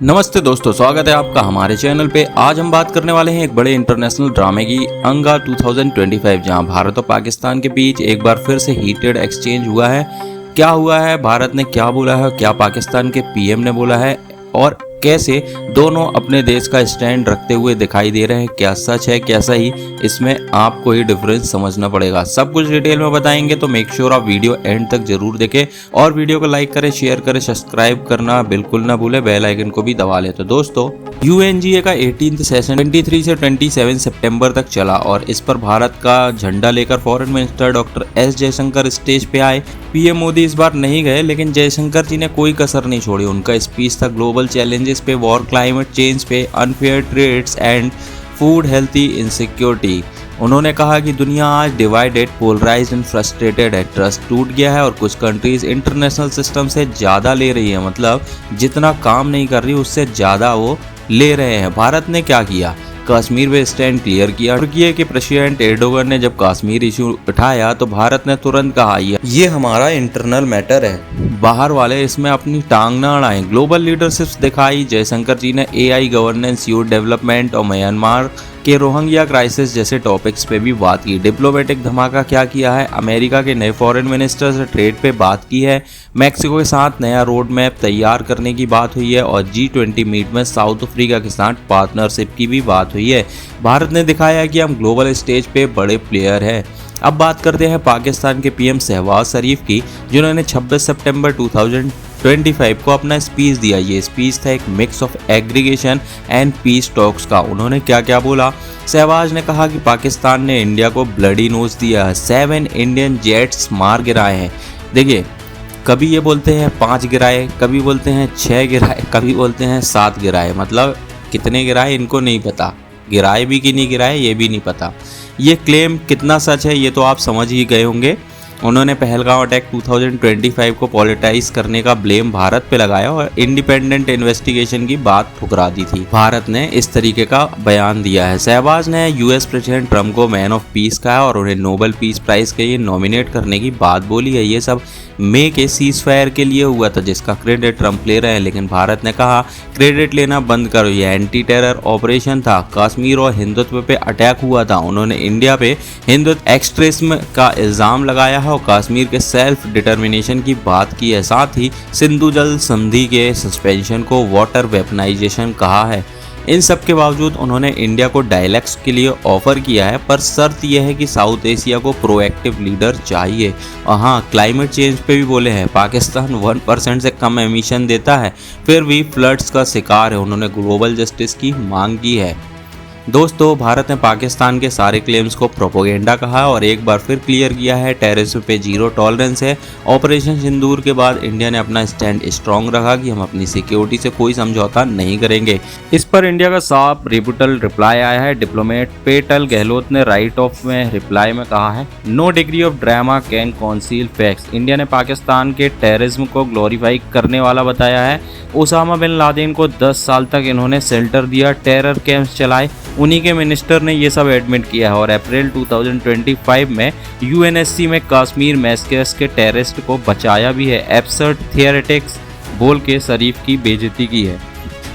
नमस्ते दोस्तों, स्वागत है आपका हमारे चैनल पे। आज हम बात करने वाले हैं एक बड़े इंटरनेशनल ड्रामे की, अंगा 2025, जहां भारत और पाकिस्तान के बीच एक बार फिर से हीटेड एक्सचेंज हुआ है। क्या हुआ है, भारत ने क्या बोला है, क्या पाकिस्तान के पीएम ने बोला है और कैसे दोनों अपने देश का स्टैंड रखते हुए दिखाई दे रहे हैं, क्या सच है क्या सही, इसमें आपको ही डिफरेंस समझना पड़ेगा। सब कुछ डिटेल में बताएंगे, तो मेक श्योर आप वीडियो एंड तक जरूर देखें और वीडियो को लाइक करें, शेयर करें, सब्सक्राइब करना बिल्कुल ना भूलें, बेल आइकन को भी दबा लें। तो दोस्तों, यूएनजीए का 18th सेशन 23 से 27 सितंबर तक चला और इस पर भारत का झंडा लेकर foreign minister doctor S Jaishankar stage पे आए। पीएम मोदी इस बार नहीं गए, लेकिन जयशंकर जी ने कोई कसर नहीं छोड़ी। उनका स्पीच था ग्लोबल चैलेंजेस पे, वॉर, क्लाइमेट चेंज पे, unfair trades and food healthy insecurity. उन्होंने कहा कि दुनिया आज डिवाइडेड, पोलराइज्ड एंड फ्रस्ट्रेटेड है। ट्रस्ट टूट गया है और कुछ कंट्रीज इंटरनेशनल सिस्टम से ज़्यादा ले रही है, मतलब जितना काम नहीं कर रही उससे ज़्यादा वो ले रहे हैं। भारत ने क्या किया, कश्मीर में स्टैंड क्लियर किया। तुर्की के प्रेसिडेंट एर्डोगन ने जब कश्मीर इशू उठाया तो भारत ने तुरंत कहा ये हमारा इंटरनल मैटर है, बाहर वाले इसमें अपनी टांग न अड़ाएं। ग्लोबल लीडरशिप दिखाई। जयशंकर जी ने एआई, गवर्नेंस, यूथ डेवलपमेंट और म्यांमार के रोहिंग्या क्राइसिस जैसे टॉपिक्स पे भी बात की। डिप्लोमेटिक धमाका क्या किया है, अमेरिका के नए फॉरेन मिनिस्टर से ट्रेड पे बात की है। मैक्सिको के साथ नया रोड मैप तैयार करने की बात हुई है और G20 मीट में साउथ अफ्रीका के साथ पार्टनरशिप की भी बात हुई है। भारत ने दिखाया कि हम ग्लोबल स्टेज पे बड़े प्लेयर हैं। अब बात करते हैं पाकिस्तान के पीएम शहबाज शरीफ की, जिन्होंने 26 सितंबर 2025 को अपना स्पीच दिया। ये स्पीच था एक mix of aggregation and peace talks का। उन्होंने क्या क्या बोला। शहबाज ने कहा कि पाकिस्तान ने इंडिया को ब्लडी नोज दिया है, 7 इंडियन जेट्स मार गिराए हैं। देखिए, कभी ये बोलते हैं 5 गिराए, कभी बोलते हैं 6 गिराए, कभी बोलते हैं 7 गिराए, मतलब कितने गिराए इनको नहीं पता, गिराए भी कि नहीं गिराए ये भी नहीं पता। ये क्लेम कितना सच है ये तो आप समझ ही गए होंगे। उन्होंने पहलगाम अटैक 2025 को पॉलिटाइज करने का ब्लेम भारत पे लगाया और इंडिपेंडेंट इन्वेस्टिगेशन की बात ठुकरा दी थी। भारत ने इस तरीके का बयान दिया है। शहबाज ने यूएस प्रेसिडेंट ट्रम्प को मैन ऑफ पीस कहा और उन्हें नोबेल पीस प्राइज के लिए नॉमिनेट करने की बात बोली है। ये सब मे के सीज फायर के लिए हुआ था, जिसका क्रेडिट ट्रम्प ले रहे हैं, लेकिन भारत ने कहा क्रेडिट लेना बंद करो, ये एंटी टेरर ऑपरेशन था। कश्मीर और हिंदुत्व पे अटैक हुआ था। उन्होंने इंडिया पे हिंदुत्व एक्सट्रीमिज्म का इल्जाम लगाया है और कश्मीर के सेल्फ डिटर्मिनेशन की बात की है। साथ ही सिंधु जल संधि के सस्पेंशन को वाटर वेपनाइजेशन कहा है। इन सब के बावजूद उन्होंने इंडिया को डायलैक्स के लिए ऑफर किया है, पर शर्त यह है कि साउथ एशिया को प्रोएक्टिव लीडर चाहिए। और हाँ, क्लाइमेट चेंज पे भी बोले हैं। पाकिस्तान 1% से कम एमिशन देता है, फिर भी फ्लड्स का शिकार है। उन्होंने ग्लोबल जस्टिस की मांग की है। दोस्तों, भारत ने पाकिस्तान के सारे क्लेम्स को प्रोपोगेंडा कहा और एक बार फिर क्लियर किया है टेररिज्म पे जीरो टॉलरेंस है। ऑपरेशन सिंदूर के बाद इंडिया ने अपना स्टैंड स्ट्रॉन्ग रखा कि हम अपनी सिक्योरिटी से कोई समझौता नहीं करेंगे। इस पर इंडिया का साफ रिबुटल रिप्लाई आया है। डिप्लोमेट पेटल गहलोत ने राइट ऑफ में रिप्लाई में कहा है, no degree of drama can conceal facts. India ने पाकिस्तान के टेररिज्म को ग्लोरीफाई करने वाला बताया है। ओसामा बिन लादेन को 10 साल तक इन्होंने शेल्टर दिया, टेरर कैंप्स चलाए, उन्हीं के मिनिस्टर ने ये सब एडमिट किया है। और अप्रैल 2025 में यूएनएससी में कश्मीर मैसेकेस के टेररिस्ट को बचाया भी है। एब्सर्ड थियरेटिक्स बोल के शरीफ की बेइज्जती की है।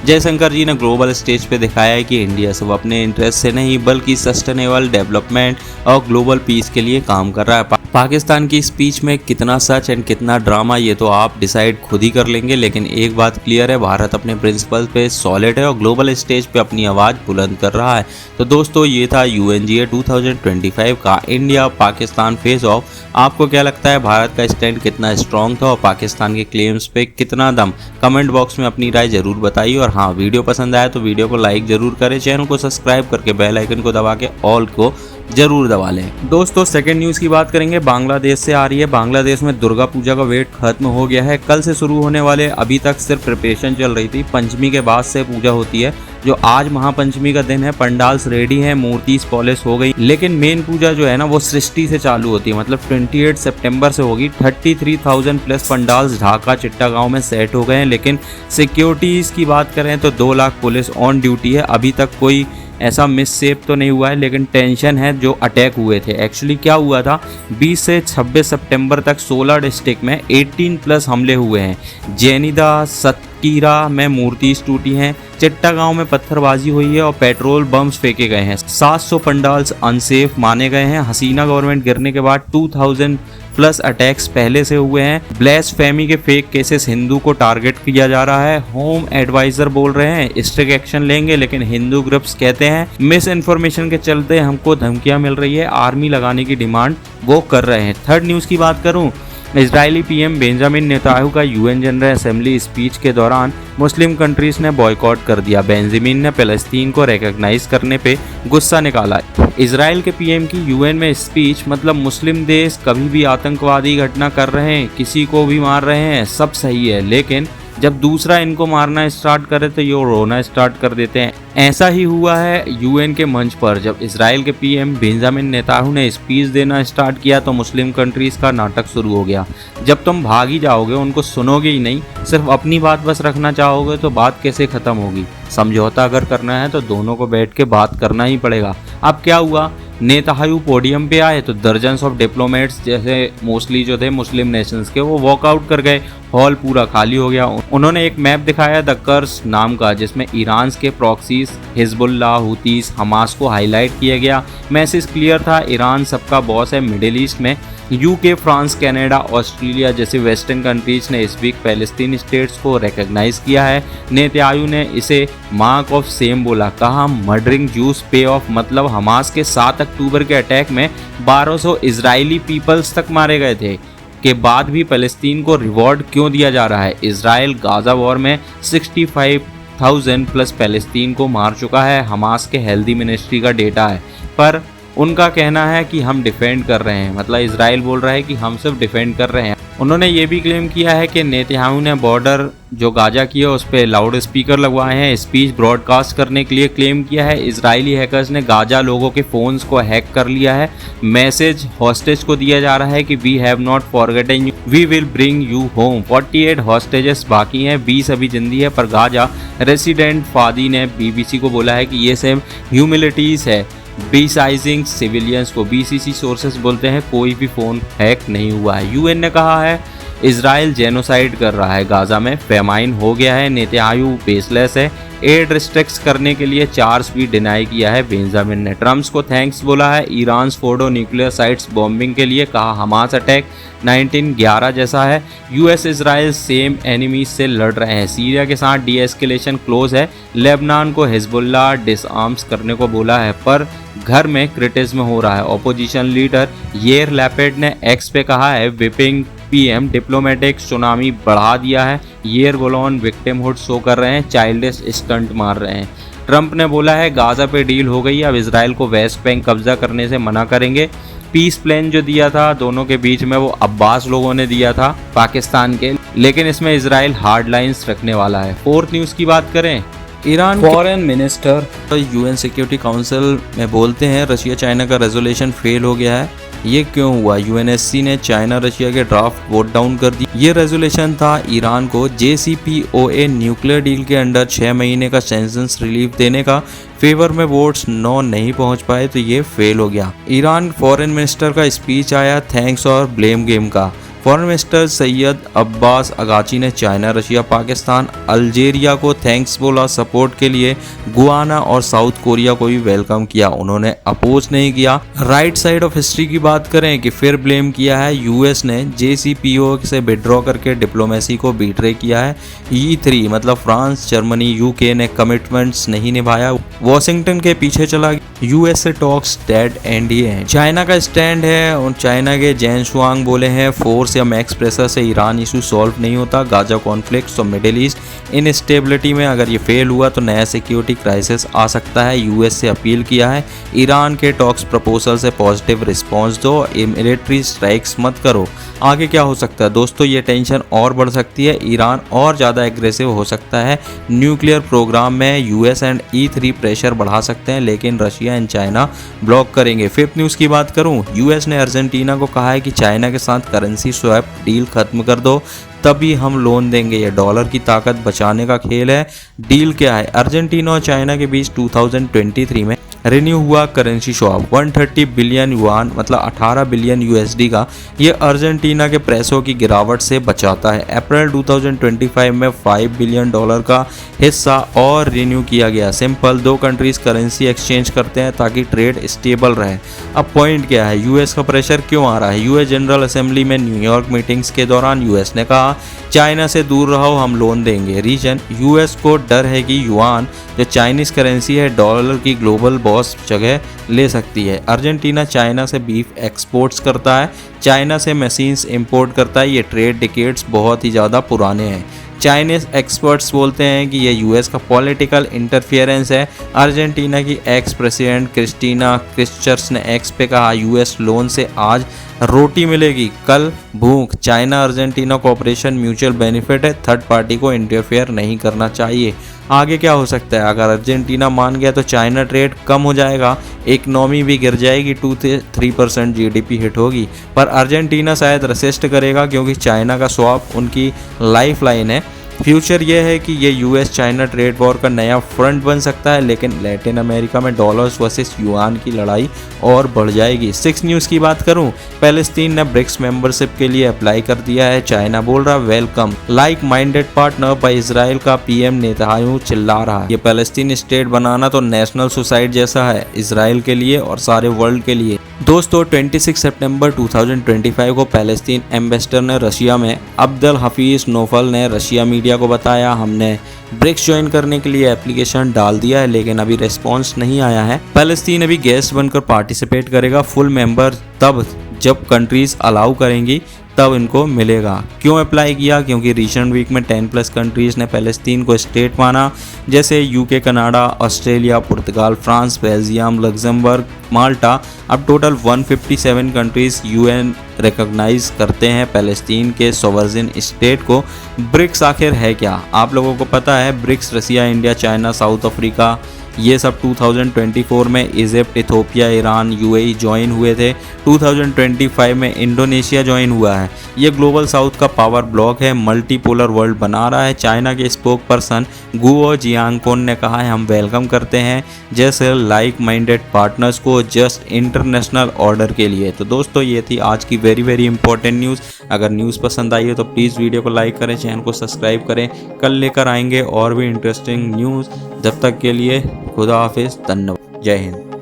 जयशंकर जी ने ग्लोबल स्टेज पे दिखाया है कि इंडिया सिर्फ अपने इंटरेस्ट से नहीं बल्कि सस्टेनेबल डेवलपमेंट और ग्लोबल पीस के लिए काम कर रहा है। पाकिस्तान की स्पीच में कितना सच एंड कितना ड्रामा ये तो आप डिसाइड खुद ही कर लेंगे, लेकिन एक बात क्लियर है, भारत अपने प्रिंसिपल पे सॉलिड है और ग्लोबल स्टेज पे अपनी आवाज़ बुलंद कर रहा है। तो दोस्तों, ये था यूएनजीए 2025 का इंडिया पाकिस्तान फेस ऑफ। आपको क्या लगता है, भारत का स्टैंड कितना स्ट्रॉन्ग था और पाकिस्तान के क्लेम्स पे कितना दम? कमेंट बॉक्स में अपनी राय जरूर बताइए और हाँ, वीडियो पसंद आया तो वीडियो को लाइक जरूर करें, चैनल को सब्सक्राइब करके बेल आइकन को दबा के ऑल को जरूर दबा लें। दोस्तों, सेकंड न्यूज़ की बात करेंगे, बांग्लादेश से आ रही है। बांग्लादेश में दुर्गा पूजा का वेट खत्म हो गया है। कल से शुरू होने वाले, अभी तक सिर्फ प्रिपरेशन चल रही थी, पंचमी के बाद से पूजा होती है, जो आज महापंचमी का दिन है। पंडाल्स रेडी हैं, मूर्ति पॉलिश हो गई, लेकिन मेन पूजा जो है ना वो सृष्टि से चालू होती है, मतलब 28 सितंबर से होगी। 33,000 प्लस पंडाल्स ढाका चिट्टागांव में सेट हो गए हैं, लेकिन सिक्योरिटीज़ की बात करें तो 2 लाख पुलिस ऑन ड्यूटी है। अभी तक कोई ऐसा मिसशेप तो नहीं हुआ है, लेकिन टेंशन है जो अटैक हुए थे। एक्चुअली क्या हुआ था, 20 से 26 सितंबर तक 16 डिस्ट्रिक्ट में 18+ हमले हुए हैं। जेनिदा, सतकीरा में मूर्तियां टूटी हैं, चिट्टा गांव में पत्थरबाजी हुई है और पेट्रोल बम्स फेंके गए हैं। 700 पंडाल्स अनसेफ माने गए हैं। हसीना गवर्नमेंट गिरने के बाद 2000+ अटैक्स पहले से हुए हैं। ब्लेसफेमी के फेक केसेस हिंदू को टारगेट किया जा रहा है। होम एडवाइजर बोल रहे हैं स्ट्रिक्ट एक्शन लेंगे, लेकिन हिंदू ग्रुप्स कहते हैं मिस इन्फॉर्मेशन के चलते हमको धमकियां मिल रही है, आर्मी लगाने की डिमांड वो कर रहे हैं। थर्ड न्यूज़ की बात करूं, इजरायली पीएम बेंजामिन नेतान्याहू का यूएन जनरल असेंबली स्पीच के दौरान मुस्लिम कंट्रीज ने बॉयकॉट कर दिया। बेंजामिन ने फ़लस्तीन को रिकॉग्नाइज करने पे गुस्सा निकाला। इजराइल के पीएम की यूएन में स्पीच मतलब मुस्लिम देश कभी भी आतंकवादी घटना कर रहे हैं, किसी को भी मार रहे हैं, सब सही है, लेकिन जब दूसरा इनको मारना स्टार्ट करे तो ये रोना स्टार्ट कर देते हैं। ऐसा ही हुआ है यूएन के मंच पर। जब इजराइल के पीएम बेंजामिन नेतान्याहू ने स्पीच देना स्टार्ट किया तो मुस्लिम कंट्रीज का नाटक शुरू हो गया। जब तुम भाग ही जाओगे, उनको सुनोगे ही नहीं, सिर्फ अपनी बात बस रखना चाहोगे, तो बात कैसे खत्म होगी। समझौता अगर करना है तो दोनों को बैठ के बात करना ही पड़ेगा। अब क्या हुआ, नेतान्याहू पोडियम पे आए तो दर्जन्स ऑफ डिप्लोमेट्स जैसे मोस्टली जो थे मुस्लिम नेशंस के, वो वॉकआउट कर गए। हॉल पूरा खाली हो गया। उन्होंने एक मैप दिखाया द कर्स नाम का, जिसमें ईरान के प्रॉक्सीज, हिजबुल्लाह, हुतीस, हमास को हाईलाइट किया गया। मैसेज क्लियर था, ईरान सबका बॉस है मिडिल ईस्ट में। यूके, फ्रांस, कनाडा, ऑस्ट्रेलिया जैसे वेस्टर्न कंट्रीज ने इस वीक पैलेस्टीन स्टेट्स को रिकॉग्नाइज किया है। नेतान्याहू ने इसे मार्क ऑफ सेम बोला, कहा मर्डरिंग जूस पे ऑफ, मतलब हमास के 7 अक्टूबर के अटैक में 1200 इजरायली पीपल्स तक मारे गए थे के बाद भी फ़लस्तीन को रिवॉर्ड क्यों दिया जा रहा है। इजराइल गाजा वॉर में 65,000+ फ़लस्तीन को मार चुका है, हमास के हेल्दी मिनिस्ट्री का डेटा है। पर उनका कहना है कि हम डिफेंड कर रहे हैं, मतलब इजराइल बोल रहा है कि हम सिर्फ डिफेंड कर रहे हैं। उन्होंने ये भी क्लेम किया है कि नेतान्याहू ने बॉर्डर जो गाजा की है उस पर लाउड स्पीकर लगवाए हैं, स्पीच ब्रॉडकास्ट करने के लिए क्लेम किया है। इजरायली हैकर्स ने गाजा लोगों के फ़ोन्स को हैक कर लिया है। मैसेज हॉस्टेज को दिया जा रहा है कि we have not forgotten you, we will bring you home. 48 hostages बाकी हैं, 20 अभी जिंदी है। पर गाजा रेसिडेंट फादी ने बीबीसी को बोला है कि ये सब ह्यूमिलिटीज़ है, बीसाइजिंग सिविलियंस को। बीसीसी सोर्सेस बोलते हैं कोई भी फ़ोन हैक नहीं हुआ है। यूएन ने कहा है इजराइल जेनोसाइड कर रहा है, गाजा में फेमाइन हो गया है, नेतान्याहू बेसलेस है। एड रिस्ट्रिक्ट करने के लिए चार्ज भी डिनाई किया है बेंजामिन ने। ट्रम्प को थैंक्स बोला है Iran Fordow nuclear sites bombing के लिए, कहा हमास अटैक 1911 जैसा है। यूएस इजराइल सेम एनिमीज से लड़ रहे हैं। सीरिया के साथ डी एस्केलेशन क्लोज है। लेबनान को हिजबुल्लाह डिसआर्म्स करने को बोला है, पर घर में क्रिटिज्म हो रहा है। ओपोजिशन लीडर येर लैपेड ने एक्स पे कहा है विपिंग पीएम, डिप्लोमेटिक सुनामी बढ़ा दिया है। येर गोलोन विक्टिमहुड शो कर रहे हैं, चाइल्डिश स्टंट मार रहे हैं। ट्रंप ने बोला है गाजा पे डील हो गई, अब इजराइल को वेस्ट बैंक कब्जा करने से मना करेंगे। पीस प्लान जो दिया था दोनों के बीच में वो अब्बास लोगों ने दिया था पाकिस्तान के, लेकिन इसमें इजराइल हार्ड लाइन्स रखने वाला है। फोर्थ न्यूज़ की बात करें, Iran foreign minister UN security council में बोलते हैं रशिया चाइना का रेजोल्यूशन फेल हो गया है। ये क्यों हुआ? यूएनएससी ने चाइना रशिया के ड्राफ्ट वोट डाउन कर दी। ये रेजोल्यूशन था ईरान को JCPOA न्यूक्लियर डील के अंडर 6 महीने का सैंक्शंस रिलीफ देने का। फेवर में वोट्स 9 नहीं पहुंच पाए तो ये फेल हो गया। ईरान फॉरेन मिनिस्टर का स्पीच आया थैंक्स और ब्लेम गेम का। फॉरेन मिनिस्टर सैयद अब्बास अगाची ने चाइना, रशिया, पाकिस्तान, अल्जेरिया को थैंक्स बोला सपोर्ट के लिए। गुआना और साउथ कोरिया को भी वेलकम किया, उन्होंने अपोज नहीं किया। राइट साइड ऑफ हिस्ट्री की बात करें कि फिर ब्लेम किया है यूएस ने JCPOA से विड्रॉ करके डिप्लोमेसी को बीट्रे किया है। E3 मतलब फ्रांस, जर्मनी, यूके ने कमिटमेंट्स नहीं निभाया, वॉशिंगटन के पीछे चला। यूएस से टॉक्स डेड एंड ही है। चाइना का स्टैंड है और चाइना के जैन शुआंग बोले हैं फोर्स या मैक्स प्रेशर से ईरान इशू सॉल्व नहीं होता। गाजा कॉन्फ्लिक्ट और मिडिल ईस्ट इनस्टेबिलिटी में अगर ये फेल हुआ तो नया सिक्योरिटी क्राइसिस आ सकता है। यूएस से अपील किया है ईरान के टॉक्स प्रपोजल से पॉजिटिव रिस्पॉन्स दो, मिलिट्री स्ट्राइक्स मत करो। आगे क्या हो सकता है दोस्तों, ये टेंशन और बढ़ सकती है, ईरान और ज़्यादा एग्रेसिव हो सकता है न्यूक्लियर प्रोग्राम में। यूएस एंड E3 प्रेशर बढ़ा सकते हैं, लेकिन रशिया एंड चाइना ब्लॉक करेंगे। फिफ्थ न्यूज़ की बात करूं, यूएस ने अर्जेंटीना को कहा है कि चाइना के साथ करेंसी स्वैप डील खत्म कर दो, तभी हम लोन देंगे। ये डॉलर की ताकत बचाने का खेल है। डील क्या है? अर्जेंटीना और चाइना के बीच 2023 में रिन्यू हुआ करेंसी स्वैप 130 बिलियन युआन मतलब 18 बिलियन यूएसडी का। ये अर्जेंटीना के पैसों की गिरावट से बचाता है। अप्रैल 2025 में $5 बिलियन का हिस्सा और रिन्यू किया गया। सिंपल, दो कंट्रीज करेंसी एक्सचेंज करते हैं ताकि ट्रेड स्टेबल रहे। अब पॉइंट क्या है? यूएस का प्रेशर क्यों आ रहा है? यूएस जनरल असेंबली में न्यूयॉर्क मीटिंग्स के दौरान यूएस ने कहा चाइना से दूर रहो, हम लोन देंगे। रीजन, यूएस को डर है कि युआन जो चाइनीज करेंसी है डॉलर की ग्लोबल बॉस जगह ले सकती है। अर्जेंटीना चाइना से बीफ एक्सपोर्ट्स करता है, चाइना से मशीन्स इंपोर्ट करता है। ये ट्रेड डिकेड्स बहुत ही ज़्यादा पुराने हैं। चाइनीज एक्सपर्ट्स बोलते हैं कि ये यूएस का पॉलिटिकल इंटरफियरेंस है। अर्जेंटीना की एक्स प्रेसिडेंट क्रिस्टीना क्रिस्चर्स ने एक्स पे कहा यूएस लोन से आज रोटी मिलेगी, कल भूख। China Argentina cooperation mutual benefit है, थर्ड पार्टी को इंटरफेयर नहीं करना चाहिए। आगे क्या हो सकता है? अगर अर्जेंटीना मान गया तो चाइना ट्रेड कम हो जाएगा, इकनॉमी भी गिर जाएगी, 2 से 3% जीडीपी हिट होगी। पर अर्जेंटीना शायद रेसिस्ट करेगा क्योंकि चाइना का स्वैप उनकी लाइफ लाइन है। फ्यूचर ये है कि ये यूएस चाइना ट्रेड वॉर का नया फ्रंट बन सकता है, लेकिन लैटिन अमेरिका में डॉलर्स वर्सेस युआन की लड़ाई और बढ़ जाएगी। 6 न्यूज़ की बात करूं, पैलेस्टीन ने ब्रिक्स मेंबरशिप के लिए अप्लाई कर दिया है। चाइना बोल रहा वेलकम लाइक माइंडेड पार्टनर, पर इजराइल का पीएम नेतन्याहू चिल्ला रहा है। ये पैलेस्टीन स्टेट बनाना तो नेशनल सुसाइड जैसा है इजराइल के लिए और सारे वर्ल्ड के लिए। दोस्तों 26 सितंबर 2025 को पैलेस्टीन एम्बेसडर ने रशिया में अब्दुल हफीज नोफल ने रशिया मीडिया को बताया हमने ब्रिक्स ज्वाइन करने के लिए एप्लीकेशन डाल दिया है, लेकिन अभी रिस्पांस नहीं आया है। पैलेस्टीन अभी गेस्ट बनकर पार्टिसिपेट करेगा, फुल मेंबर तब जब कंट्रीज अलाउ करेंगी तब इनको मिलेगा। क्यों अप्लाई किया? क्योंकि रिसेंट वीक में 10+ कंट्रीज ने पैलेस्टीन को स्टेट माना, जैसे यूके, कनाडा, ऑस्ट्रेलिया, पुर्तगाल, फ्रांस, बेल्जियम, लग्जमबर्ग, माल्टा। अब टोटल 157 कंट्रीज यूएन रिकॉग्नाइज करते हैं पैलेस्टीन के सोवरेन स्टेट को। ब्रिक्स आखिर है क्या? आप लोगों को पता है ब्रिक्स रसिया, इंडिया, चाइना, साउथ अफ्रीका, ये सब 2024 में Egypt, Ethiopia, Iran, UAE join हुए थे। 2025 में इंडोनेशिया ज्वाइन हुआ है। ये ग्लोबल साउथ का पावर ब्लॉक है, मल्टीपोलर वर्ल्ड बना रहा है। चाइना के स्पोक पर्सन गुओ जियांगकोन ने कहा है हम वेलकम करते हैं जैसे लाइक माइंडेड पार्टनर्स को जस्ट इंटरनेशनल ऑर्डर के लिए। तो दोस्तों ये थी आज की वेरी इंपॉर्टेंट न्यूज़। अगर न्यूज़ पसंद आई है तो प्लीज़ वीडियो को लाइक करें, चैनल को सब्सक्राइब करें। कल लेकर आएंगे और भी इंटरेस्टिंग न्यूज़। जब तक के लिए खुदा हाफिज़, धन्यवाद, जय हिंद।